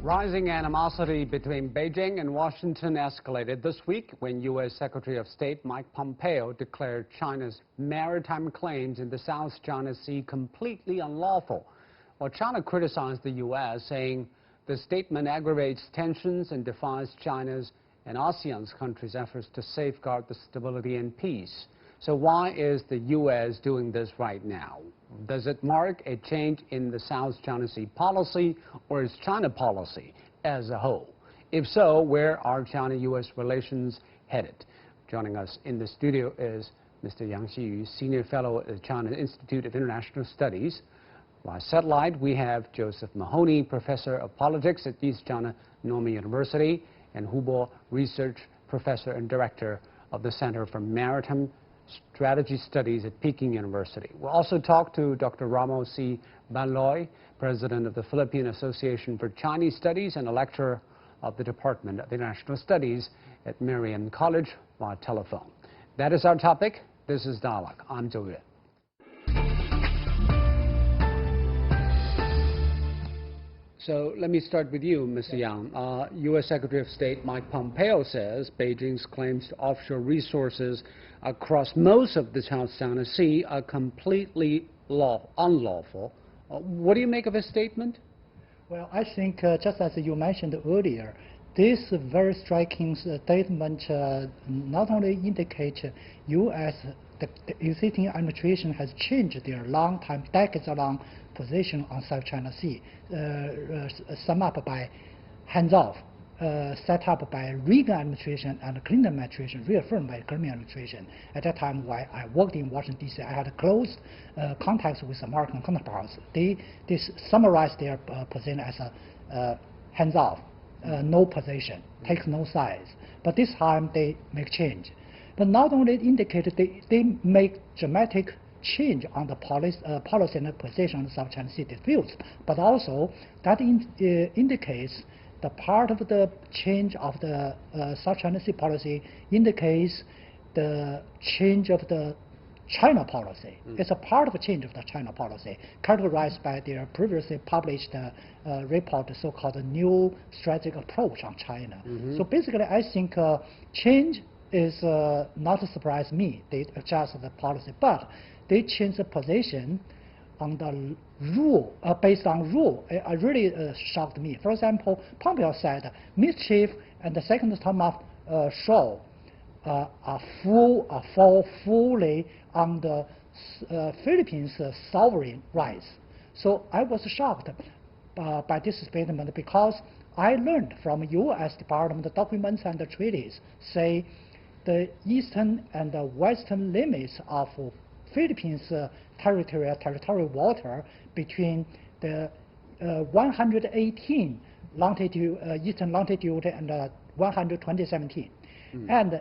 Rising animosity between Beijing and Washington escalated this week when U.S. Secretary of State Mike Pompeo declared China's maritime claims in the South China Sea completely unlawful. While China criticized the U.S., saying the statement aggravates tensions and defies China's and ASEAN's countries' efforts to safeguard the stability and peace. So why is the U.S. doing this right now? Does it mark a change in the South China Sea policy, or is China policy as a whole? If so, where are China-U.S. relations headed? Joining us in the studio is Mr. Yang Xiyu, Senior Fellow at the China Institute of International Studies. By satellite, we have Joseph Mahoney, Professor of Politics at East China Normal University, and Hu Bo, Research Professor and Director of the Center for Maritime Strategy Studies at Peking University. We'll also talk to Dr. Ramo C. Banloy, President of the Philippine Association for Chinese Studies and a lecturer of the Department of International Studies at Marian College via telephone. That is our topic. This is Dialogue. I'm Zhou Yue. So let me start with you, Mr. Yang. U.S. Secretary of State Mike Pompeo says Beijing's claims to offshore resources across most of the South China Sea are completely unlawful. What do you make of his statement? Well, I think just as you mentioned earlier, this very striking statement not only indicates U.S. the existing administration has changed their long-time, decades-long position on South China Sea, summed up by hands-off, set up by Reagan administration and Clinton administration, reaffirmed by Clinton administration. At that time, while I worked in Washington, D.C., I had close contacts with American counterparts. They summarized their position as a hands-off, no position, takes no sides. But this time, they make change. But not only indicated they make dramatic change on the policy and position on the South China Sea disputes, but also that indicates the part of the change of the South China Sea policy indicates the change of the China policy. It's a part of a change of the China policy, characterized by their previously published report, the so-called New Strategic Approach on China. So basically, I think change is not to surprise me. They adjust the policy, but they change the position on the rule, based on rule. It really shocked me. For example, Pompeo said mischief and the second term of show fall fully on the Philippines' sovereign rights. So I was shocked by this statement because I learned from U.S. Department documents and the treaties say the eastern and the western limits of Philippines' territorial water between the 118 longitude, eastern longitude and 120-17, and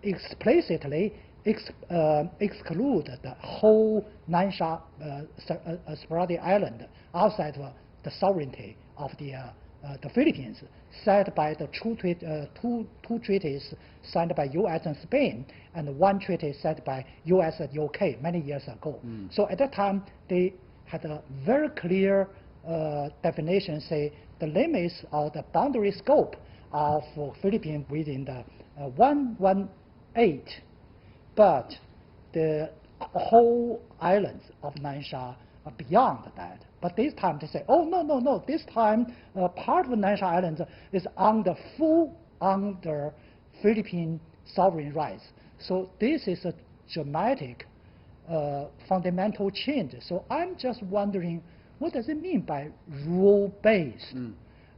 explicitly exclude the whole Nansha sporadic island outside the sovereignty of the Philippines, set by the two treaties signed by U.S. and Spain, and one treaty set by U.S. and UK many years ago. So at that time, they had a very clear definition, say the limits or the boundary scope of Philippines within the 118, but the whole islands of Nansha are beyond that. But this time they say, oh, no, this time part of the Nansha Islands is under Philippine sovereign rights. So this is a dramatic, fundamental change. So I'm just wondering, what does it mean by rule-based?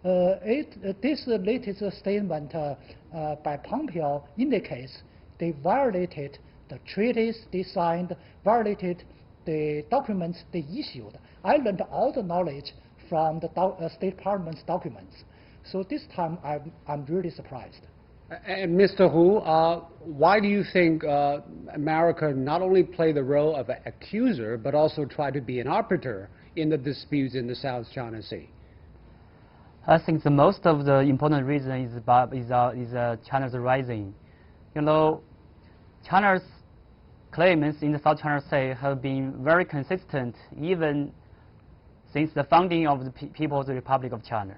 This latest statement by Pompeo indicates they violated the treaties they signed, violated the documents they issued. I learned all the knowledge from the State Department's documents. So this time I'm really surprised. And Mr. Hu, why do you think America not only play the role of an accuser, but also try to be an arbiter in the disputes in the South China Sea? I think the most of the important reason is China's rising. You know, China's claims in the South China Sea have been very consistent even since the founding of the People's Republic of China.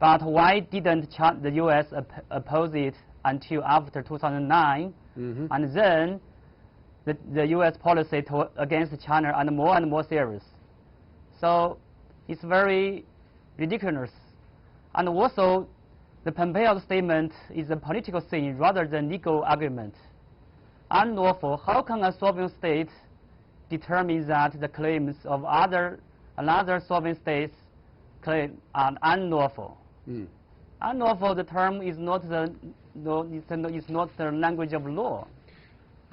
But why didn't the U.S. oppose it until after 2009? And then the U.S. policy against China are and more serious. So it's very ridiculous. And also, the Pompeo statement is a political thing rather than legal argument. Unlawful. How can a sovereign state determine that the claims of another sovereign state's claim are unlawful? Unlawful. The term is not the language of law.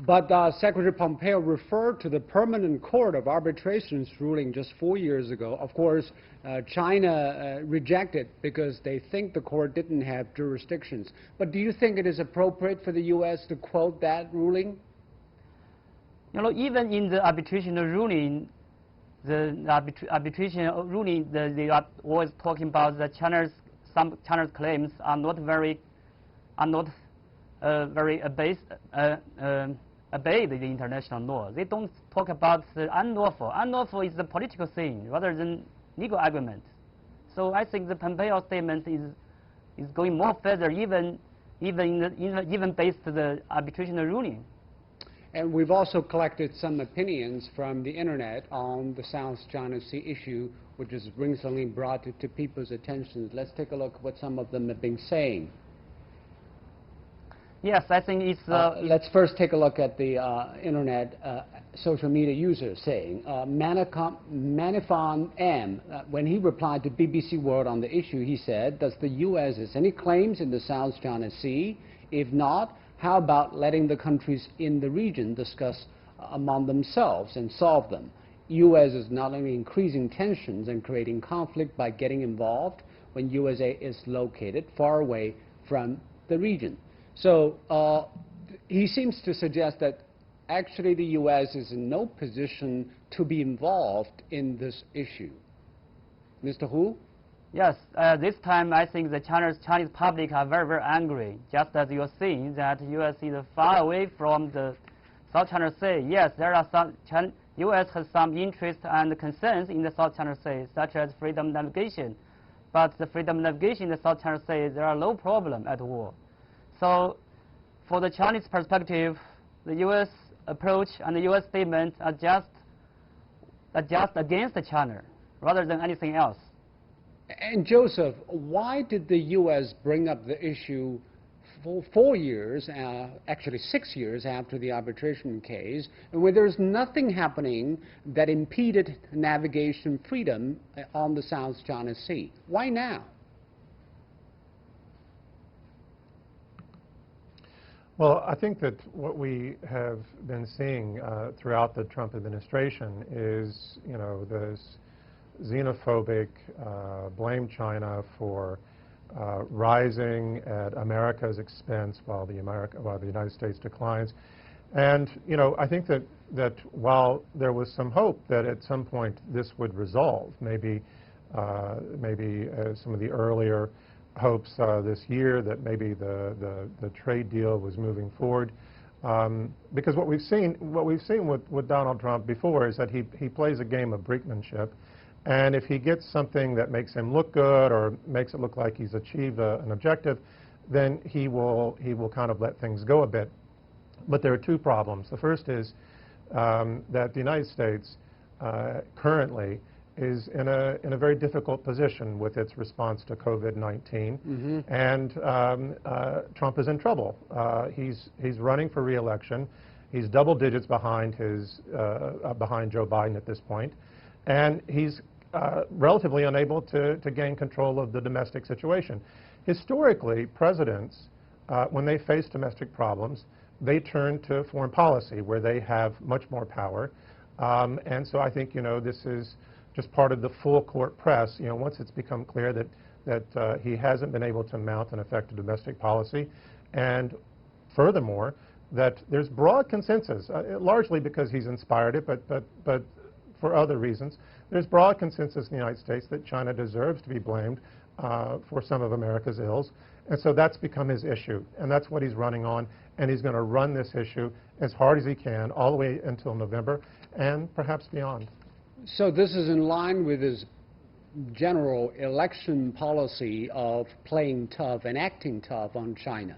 But Secretary Pompeo referred to the Permanent Court of Arbitration's ruling just 4 years ago. Of course, China rejected because they think the court didn't have jurisdictions. But do you think it is appropriate for the U.S. to quote that ruling? You know, even in the arbitration ruling, they are always talking about that China's claims are not very obey the international law. They don't talk about the unlawful. Unlawful is a political thing rather than legal argument. So I think the Pompeo statement is going more further, even based on the arbitration ruling. And we've also collected some opinions from the internet on the South China Sea issue, which is recently brought to people's attention. Let's take a look at what some of them have been saying. Yes, I think it's... let's first take a look at the internet social media users saying. Manifon M, when he replied to BBC World on the issue, he said, does the U.S. has any claims in the South China Sea? If not, how about letting the countries in the region discuss among themselves and solve them? U.S. is not only increasing tensions and creating conflict by getting involved when USA is located far away from the region. So he seems to suggest that actually the U.S. is in no position to be involved in this issue. Mr. Hu? Yes, this time I think the Chinese public are very, very angry, just as you're seeing that the U.S. is far away from the South China Sea. Yes, there are some, U.S. has some interest and concerns in the South China Sea, such as freedom of navigation. But the freedom of navigation in the South China Sea, there are no problem at all. So for the Chinese perspective, the U.S. approach and the U.S. statement are just against China rather than anything else. And Joseph, why did the U.S. bring up the issue for 4 years, actually 6 years after the arbitration case, where there's nothing happening that impeded navigation freedom on the South China Sea? Why now? Well, I think that what we have been seeing throughout the Trump administration is, you know, this xenophobic blame China for rising at America's expense while the United States declines. And, you know, I think that while there was some hope that at some point this would resolve, maybe some of the earlier hopes this year that maybe the trade deal was moving forward, because what we've seen with Donald Trump before is that he plays a game of brinkmanship, and if he gets something that makes him look good or makes it look like he's achieved an objective, then he will kind of let things go a bit. But there are two problems. The first is that the United States currently is in a very difficult position with its response to COVID-19, and Trump is in trouble. He's running for re-election. He's double digits behind behind Joe Biden at this point, and he's relatively unable to gain control of the domestic situation. Historically, presidents, when they face domestic problems, they turn to foreign policy, where they have much more power, and so I think, you know, this is just part of the full court press. You know, once it's become clear that he hasn't been able to mount an effective domestic policy, and furthermore, that there's broad consensus, largely because he's inspired it, but for other reasons, there's broad consensus in the United States that China deserves to be blamed for some of America's ills, and so that's become his issue, and that's what he's running on, and he's going to run this issue as hard as he can all the way until November, and perhaps beyond. So this is in line with his general election policy of playing tough and acting tough on China?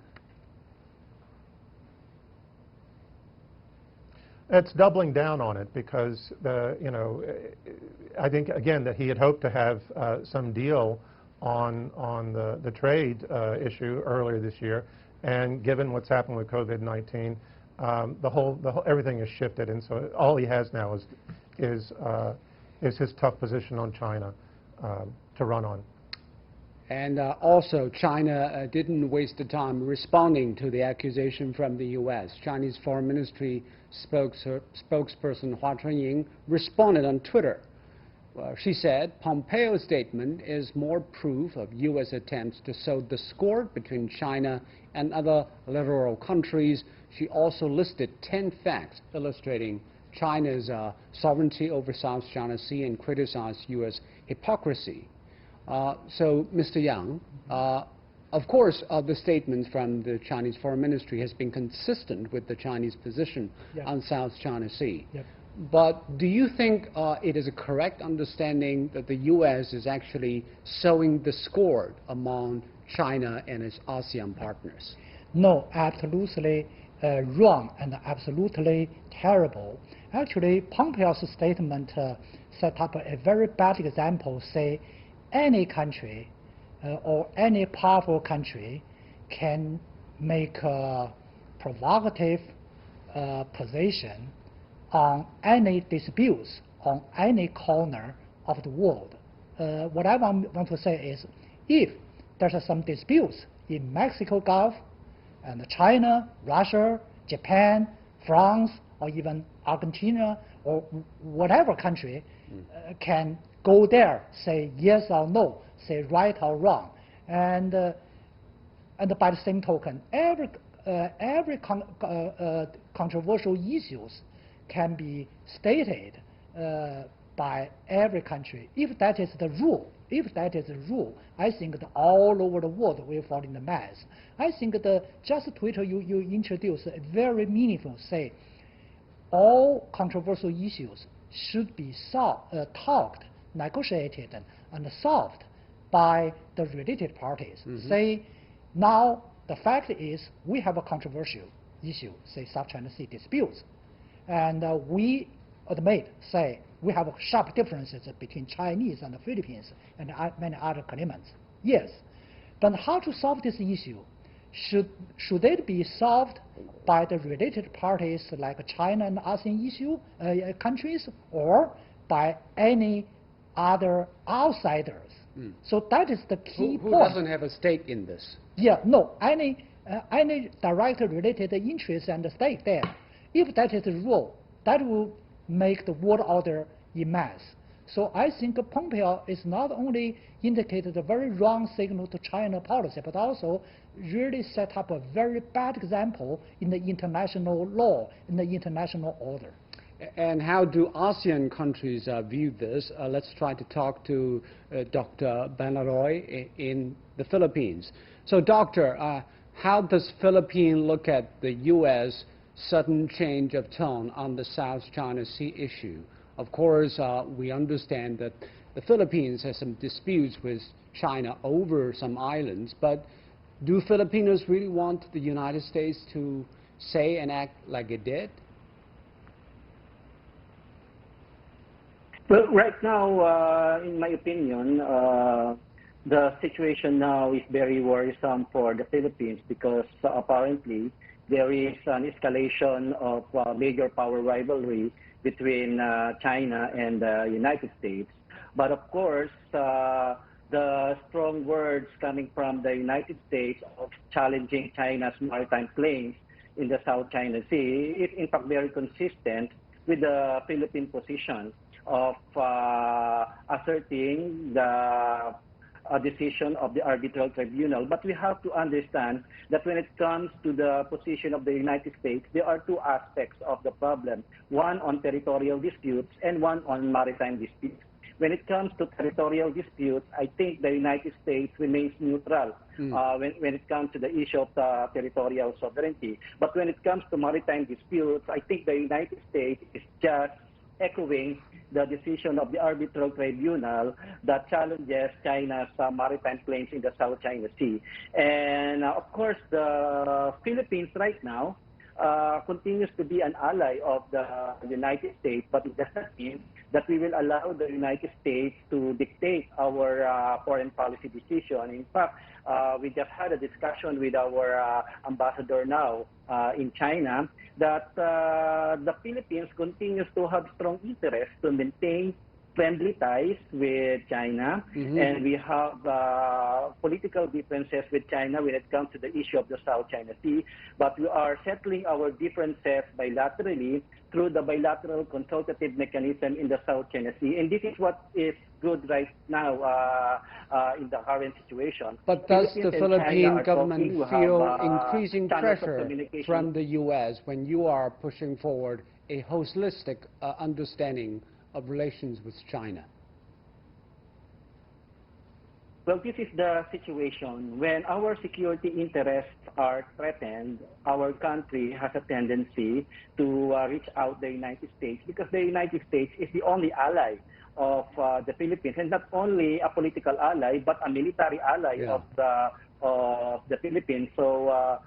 It's doubling down on it because, I think, again, that he had hoped to have some deal on the trade issue earlier this year. And given what's happened with COVID-19, everything has shifted. And so all he has now is his tough position on China to run on. And also, China didn't waste the time responding to the accusation from the U.S. Chinese Foreign Ministry spokesperson Hua Chunying responded on Twitter. She said, Pompeo's statement is more proof of U.S. attempts to sow discord between China and other littoral countries. She also listed 10 facts illustrating China's sovereignty over South China Sea and criticized U.S. hypocrisy. So, Mr. Yang, of course, the statement from the Chinese Foreign Ministry has been consistent with the Chinese position on South China Sea. But do you think it is a correct understanding that the U.S. is actually sowing discord among China and its ASEAN partners? No, absolutely wrong and absolutely terrible. Actually, Pompeo's statement set up a very bad example, say any country or any powerful country can make a provocative position on any disputes on any corner of the world. What I want to say is, if there's some disputes in Mexico Gulf, and China, Russia, Japan, France, or even Argentina, or whatever country can go there, say yes or no, say right or wrong, and by the same token, every controversial issues can be stated by every country. If that is the rule, I think that all over the world will fall in the mess. I think the just Twitter you introduced a very meaningful say. All controversial issues should be talked, negotiated, and solved by the related parties. Say, now the fact is we have a controversial issue, say South China Sea disputes, and we admit, say, we have sharp differences between Chinese and the Philippines and many other claimants. Yes, but how to solve this issue? Should it be solved by the related parties like China and ASEAN countries, or by any other outsiders? So that is the key point. Who doesn't have a stake in this? Yeah, no, any direct related interest and stake there. If that is the rule, that will make the world order a mess. So I think Pompeo is not only indicated a very wrong signal to China policy, but also really set up a very bad example in the international law, in the international order. And how do ASEAN countries view this? Let's try to talk to Dr. Banaroy in the Philippines. So, Doctor, how does Philippines look at the U.S. sudden change of tone on the South China Sea issue? Of course, we understand that the Philippines has some disputes with China over some islands, but do Filipinos really want the United States to say and act like it did? Well, right now, in my opinion, the situation now is very worrisome for the Philippines because apparently there is an escalation of major power rivalry between China and the United States. But of course, the strong words coming from the United States of challenging China's maritime claims in the South China Sea is in fact very consistent with the Philippine position of asserting the decision of the arbitral tribunal. But we have to understand that when it comes to the position of the United States, there are two aspects of the problem, one on territorial disputes and one on maritime disputes. When it comes to territorial disputes, I think the United States remains neutral when it comes to the issue of the territorial sovereignty. But when it comes to maritime disputes, I think the United States is just echoing the decision of the arbitral tribunal that challenges China's maritime claims in the South China Sea. And of course, the Philippines right now continues to be an ally of the United States, but it does not mean that we will allow the United States to dictate our foreign policy decision. In fact, we just had a discussion with our ambassador now in China that the Philippines continues to have strong interest to maintain friendly ties with China, and we have political differences with China when it comes to the issue of the South China Sea, but we are settling our differences bilaterally through the bilateral consultative mechanism in the South China Sea, and this is what is good right now in the current situation. But does the Philippine government feel increasing pressure from the U.S. when you are pushing forward a holistic understanding of relations with China? Well, this is the situation. When our security interests are threatened, our country has a tendency to reach out the United States, because the United States is the only ally of the Philippines, and not only a political ally, but a military ally of the Philippines. So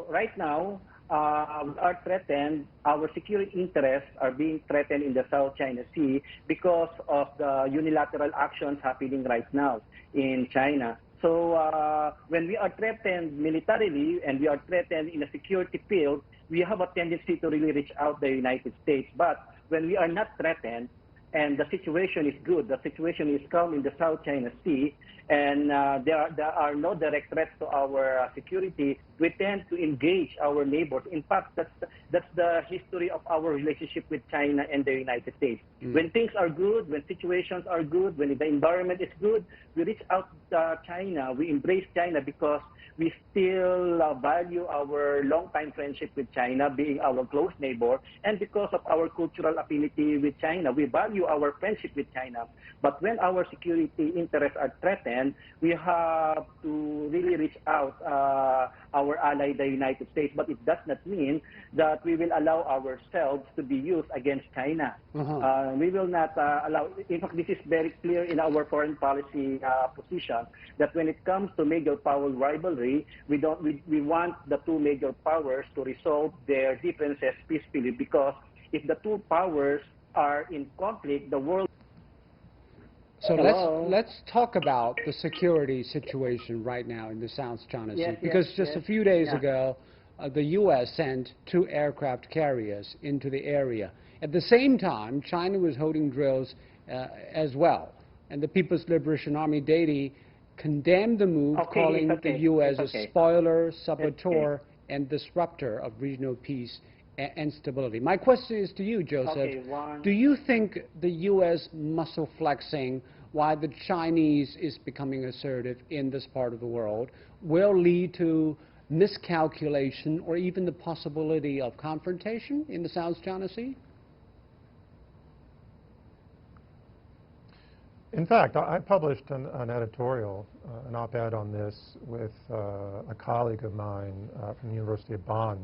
right now, we are threatened, our security interests are being threatened in the South China Sea because of the unilateral actions happening right now in China. So when we are threatened militarily and we are threatened in a security field, we have a tendency to really reach out the United States. But when we are not threatened and the situation is good, the situation is calm in the South China Sea, and there are no direct threats to our security, we tend to engage our neighbors. In fact, that's the history of our relationship with China and the United States. When things are good, when situations are good, when the environment is good, we reach out to China, we embrace China, because we still value our long-time friendship with China, being our close neighbor, and because of our cultural affinity with China, we value our friendship with China. But when our security interests are threatened, we have to really reach out our ally, the United States. But it does not mean that we will allow ourselves to be used against China. We will not allow. In fact, this is very clear in our foreign policy position, that when it comes to major power rivalry, we want the two major powers to resolve their differences peacefully, because if the two powers are in conflict, the world. So let's talk about the security situation right now in the South China Sea, because just a few days ago, the U.S. sent 2 aircraft carriers into the area. At the same time, China was holding drills as well, and the People's Liberation Army daily condemned the move, calling the U.S. a spoiler, saboteur, and disruptor of regional peace and stability. My question is to you, Joseph. Do you think the U.S. muscle flexing, while the Chinese is becoming assertive in this part of the world, will lead to miscalculation or even the possibility of confrontation in the South China Sea? In fact, I published an editorial, an op-ed on this with a colleague of mine from the University of Bonn,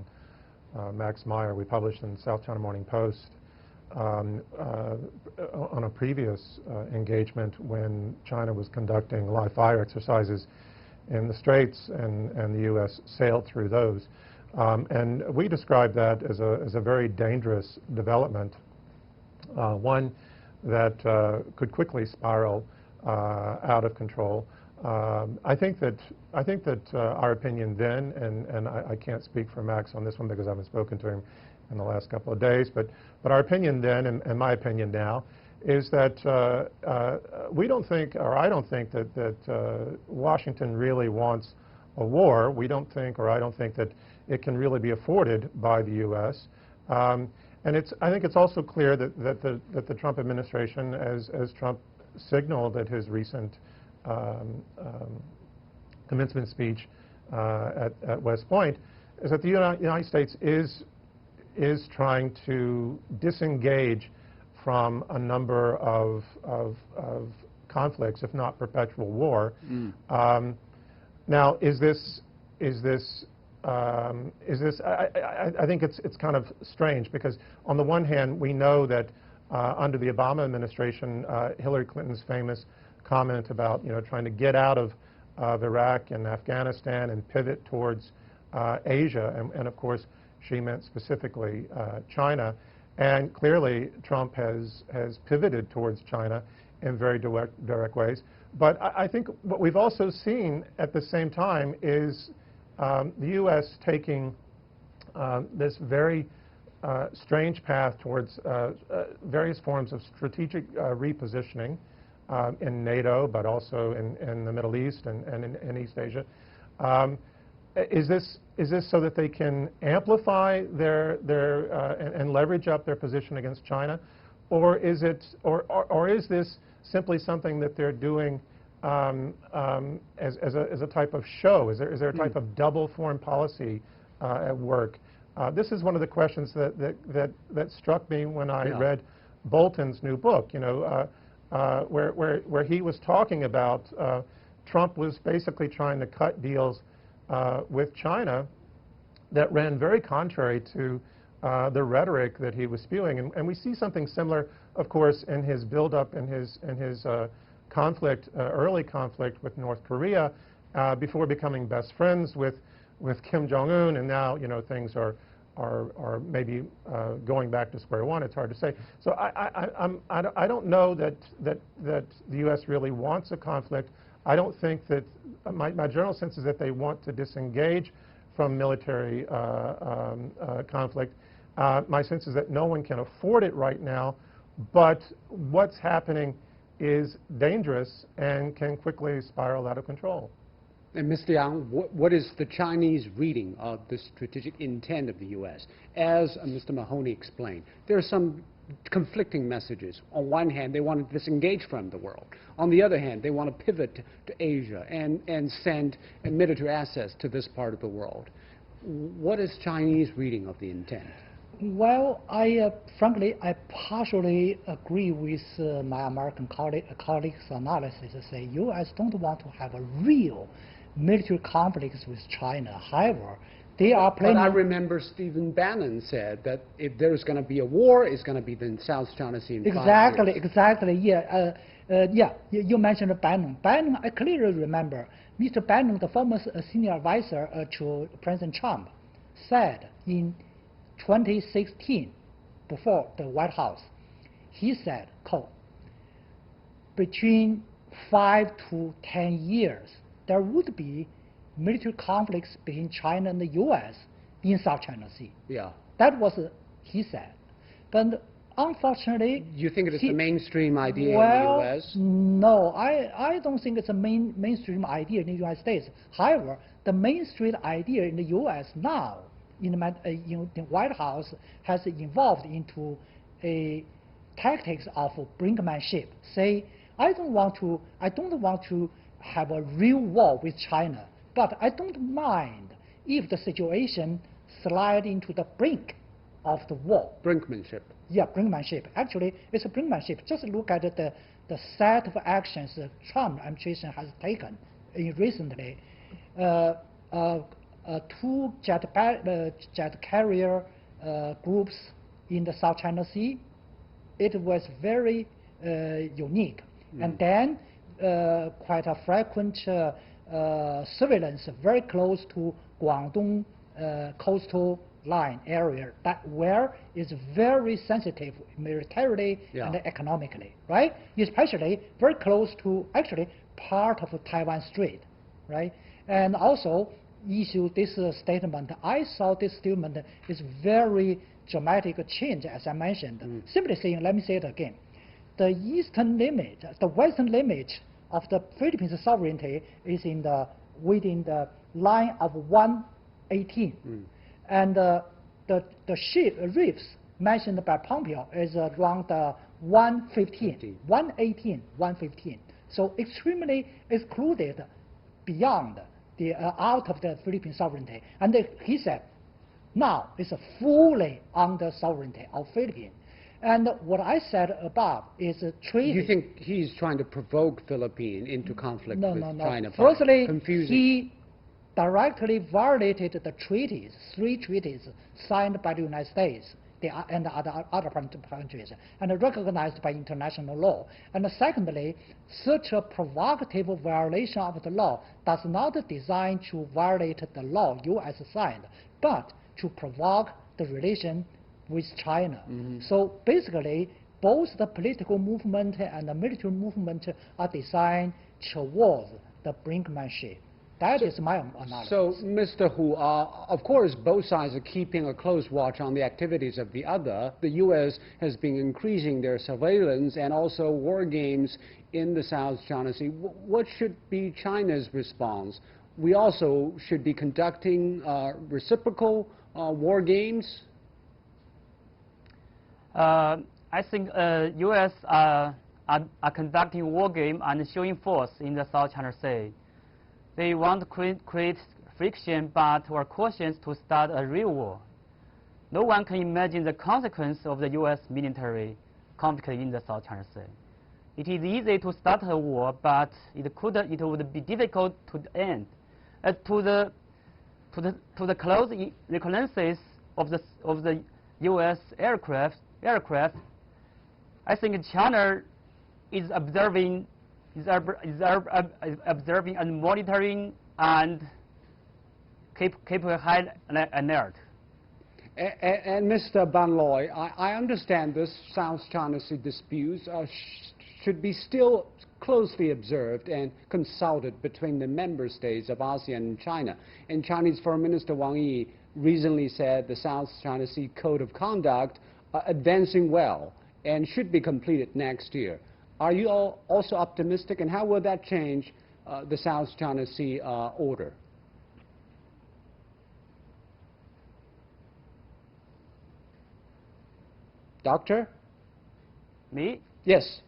Max Meyer. We published in the South China Morning Post on a previous engagement when China was conducting live fire exercises in the Straits, and the U.S. sailed through those. And we described that as a very dangerous development, one that could quickly spiral out of control. I think that our opinion then, and I can't speak for Max on this one because I haven't spoken to him in the last couple of days, but our opinion then and my opinion now is that we don't think, or I don't think that Washington really wants a war. We don't think, or I don't think that it can really be afforded by the U.S. And I think it's also clear that the Trump administration, as Trump signaled at his recent commencement speech at West Point, is that the United States is trying to disengage from a number of conflicts, if not perpetual war. Now, is this is this? I think it's kind of strange because on the one hand, we know that under the Obama administration, Hillary Clinton's famous comment about trying to get out of Iraq and Afghanistan and pivot towards Asia, and of course she meant specifically China, and clearly Trump has pivoted towards China in very direct ways. But I think what we've also seen at the same time is the U.S. taking this very strange path towards various forms of strategic repositioning in NATO, but also in the Middle East and in East Asia. Is this so that they can amplify their and leverage up their position against China, or is this simply something that they're doing as a type of show? Is there a type of double foreign policy at work? This is one of the questions that struck me when I read Bolton's new book. Where he was talking about Trump was basically trying to cut deals with China that ran very contrary to the rhetoric that he was spewing, and we see something similar, of course, in his build-up in his conflict, early conflict with North Korea, before becoming best friends with Kim Jong-un, and now things are maybe going back to square one. It's hard to say. So I don't know that the U.S. really wants a conflict. I don't think that my general sense is that they want to disengage from military conflict. My sense is that no one can afford it right now, but what's happening is dangerous and can quickly spiral out of control. And Mr. Yang, what is the Chinese reading of the strategic intent of the U.S.? As Mr. Mahoney explained, there are some conflicting messages. On one hand, they want to disengage from the world. On the other hand, they want to pivot to Asia and send military assets to this part of the world. What is Chinese reading of the intent? Well, frankly, I partially agree with my American colleagues' analysis. Say U.S. don't want to have a real military conflicts with China. However, they are planning. But I remember Stephen Bannon said that if there's going to be a war, it's going to be the South China Sea. Exactly. Yeah. You mentioned Bannon. Bannon, I clearly remember. Mr. Bannon, the former senior advisor to President Trump, said in 2016, before the White House, he said, quote, between 5 to 10 years, there would be military conflicts between China and the U.S. in South China Sea. Yeah. That was, he said. But unfortunately... You think it is the mainstream idea in the U.S.? No, I don't think it's a mainstream idea in the United States. However, the mainstream idea in the U.S. now, in the White House, has evolved into a tactics of brinkmanship. Say, I don't want to have a real war with China, but I don't mind if the situation slide into the brink of the war. Brinkmanship. Yeah, brinkmanship. Actually, it's a brinkmanship. Just look at the set of actions the Trump administration has taken recently. 2 jet carrier groups in the South China Sea. It was very unique. And then quite a frequent surveillance very close to Guangdong coastal line area, that where is very sensitive militarily and economically, right? Especially very close to actually part of Taiwan Strait, right? And also issue this statement. I saw this statement is very dramatic change, as I mentioned. Simply saying, let me say it again. The eastern limit, the western limit of the Philippines sovereignty is within the line of 118. And the reefs mentioned by Pompeo is around 115, 118, 115. So extremely excluded beyond the out of the Philippine sovereignty. And he said, now it's fully under sovereignty of Philippines. And what I said above is treaty. You think he's trying to provoke Philippines into conflict with China? Firstly, confusing. directly violated the treaties, 3 treaties signed by the United States and other countries, and recognized by international law. And secondly, such a provocative violation of the law does not design to violate the law U.S. signed, but to provoke the relation with China. So basically, both the political movement and the military movement are designed towards the brinkmanship. That is my analysis. So, Mr. Hu, of course, both sides are keeping a close watch on the activities of the other. The U.S. has been increasing their surveillance and also war games in the South China Sea. What should be China's response? We also should be conducting reciprocal war games? I think U.S. are conducting war game and showing force in the South China Sea. They want to create friction, but are cautious to start a real war. No one can imagine the consequence of the U.S. military conflict in the South China Sea. It is easy to start a war, but it would be difficult to end. To the close reconnaissance of the U.S. aircraft, I think China is observing and monitoring and keep a high alert. And Mr. Ban Loi, I understand this South China Sea disputes should be still closely observed and consulted between the member states of ASEAN and China. And Chinese Foreign Minister Wang Yi recently said the South China Sea Code of Conduct advancing well and should be completed next year. Are you all also optimistic, and how will that change the South China Sea order? Doctor? Me? Yes.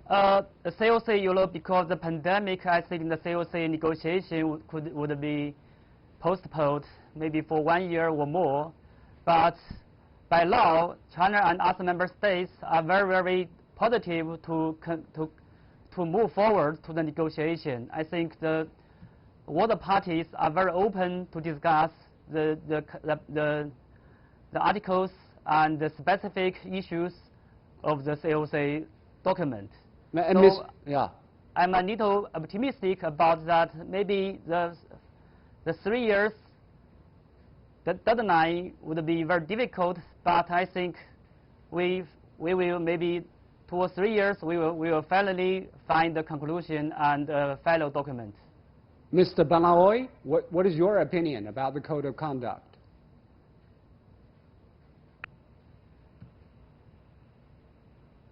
The COC, because the pandemic, I think the COC negotiation would be postponed maybe for 1 year or more. But by law, China and other member states are very, very positive to move forward to the negotiation. I think all the parties are very open to discuss the articles and the specific issues of the COC document. So yeah. I'm a little optimistic about that. Maybe the 3 years, the deadline would be very difficult, but I think we will maybe 2 or 3 years, we will finally find the conclusion and final document. Mr. Ban Loi, what is your opinion about the Code of Conduct?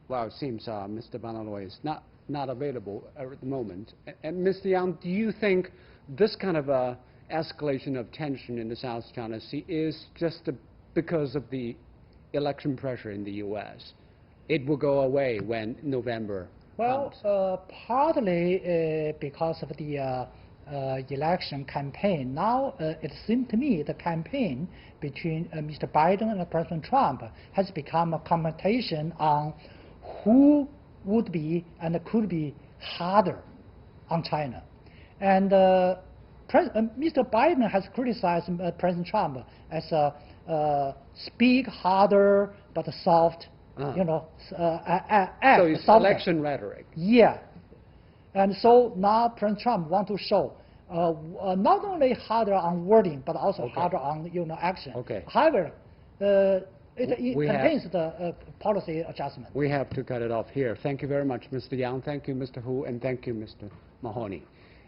Well, it seems Mr. Ban Loi is not available at the moment. And Mr. Yang, do you think this kind of escalation of tension in the South China Sea is just because of the election pressure in the U.S.? It will go away when November comes? Partly because of the election campaign. Now, it seems to me the campaign between Mr. Biden and President Trump has become a competition on who would be and could be harder on China. And Mr. Biden has criticized President Trump as speak harder but soft, act so it's softer. election rhetoric. Yeah. And so now President Trump wants to show not only harder on wording, but also harder on action. Okay. However, it contains the policy adjustment. We have to cut it off here. Thank you very much, Mr. Yang. Thank you, Mr. Hu, and thank you, Mr. Mahoney.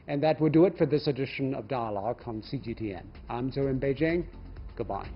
And that will do it for this edition of Dialogue on CGTN. I'm Zhou in Beijing. Goodbye.